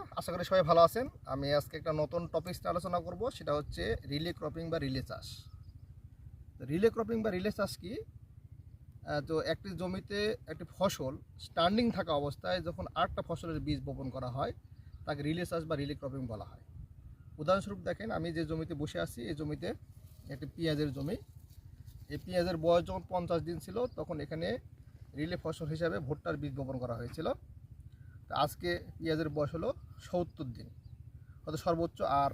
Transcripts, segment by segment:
আশা করি সবাই ভালো আছেন। আমি আজকে একটা নতুন টপিক নিয়ে আলোচনা করব, সেটা হচ্ছে রিলে ক্রপিং বা রিলে চাষ। রিলে ক্রপিং বা রিলে চাষ কি? তো একটি জমিতে একটি ফসল স্ট্যান্ডিং থাকা অবস্থায় যখন আরেকটা ফসলের বীজ বপন করা হয় তাকে রিলে চাষ বা রিলে ক্রপিং বলা হয়। উদাহরণস্বরূপ দেখেন, আমি যে জমিতে বসে আছি এই জমিতে একটি পেঁয়াজের জমি। এই পেঁয়াজের বয়স যখন 50 দিন ছিল তখন এখানে রিলে ফসল হিসাবে ভুট্টার বীজ বপন করা হয়েছিল। তো আজকে পেঁয়াজের বয়স হলো 70 দিন, হয়তো সর্বোচ্চ আর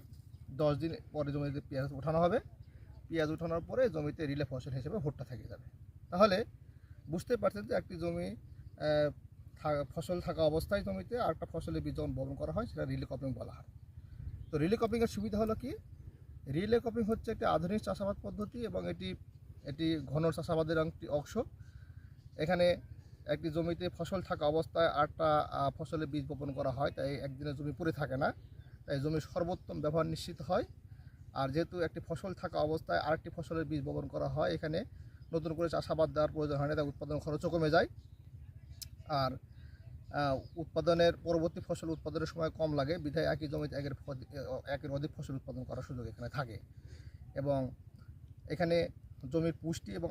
10 দিন পরে জমিতে পেঁয়াজ ওঠানো হবে। পেঁয়াজ ওঠানোর পরে জমিতে রিলে ফসল হিসেবে ভুট্টা থেকে যাবে। তাহলে বুঝতে পারছেন যে একটি জমি ফসল থাকা অবস্থায় জমিতে আর একটা ফসলের বীজ যখন বপন করা হয় সেটা রিলে ক্রপিং বলা হয়। তো রিলে ক্রপিংয়ের সুবিধা হলো কি? রিলে ক্রপিং হচ্ছে একটি আধুনিক চাষাবাদ পদ্ধতি এবং এটি এটি ঘন চাষাবাদের একটি অংশ। এখানে একটি জমিতে ফসল থাকা অবস্থায় আটটা ফসলের বীজ বপন করা হয়, তাই একদিনের জমি পড়ে থাকে না, তাই জমির সর্বোত্তম ব্যবহার নিশ্চিত হয়। আর যেহেতু একটি ফসল থাকা অবস্থায় আরেকটি ফসলের বীজ বপন করা হয়, এখানে নতুন করে চাষাবাদ দেওয়ার প্রয়োজন হয় না, তাই উৎপাদন খরচও কমে যায়। আর উৎপাদনের পরবর্তী ফসল উৎপাদনের সময় কম লাগে, বিধায় একই জমিতে একের অধিক ফসল উৎপাদন করার সুযোগ এখানে থাকে। এবং এখানে জমির পুষ্টি এবং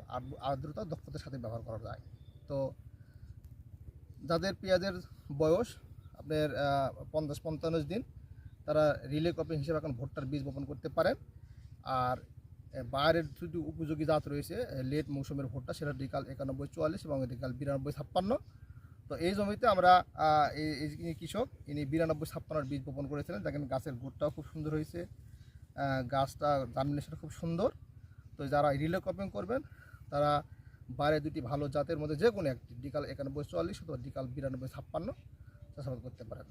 আর্দ্রতা দক্ষতার সাথে ব্যবহার করা যায়। তো যাদের পেঁয়াজের বয়স আপনার 50-55 দিন, তারা রিলে ক্রপিং হিসেবে এখন ভুট্টার বীজ বপন করতে পারেন। আর বাইরের দুটি উপযোগী জাত রয়েছে লেট মৌসুমের ভুট্টা, সেটা ডিকাল 9144 এবং ডিকাল 9256। তো এই জমিতে আমরা এই কৃষক ইনি 9256 বীজ বপন করেছিলেন। দেখেন গাছের গোড়টাও খুব সুন্দর হয়েছে, গাছটা জার্মিনেশন খুব সুন্দর। তো যারা রিলে ক্রপিং করবেন তারা বাইরে দুটি ভালো জাতের মধ্যে যে কোনো একটি ডিকাল 9144 অথবা ডিকাল 9256 চাষাবাদ করতে পারেন।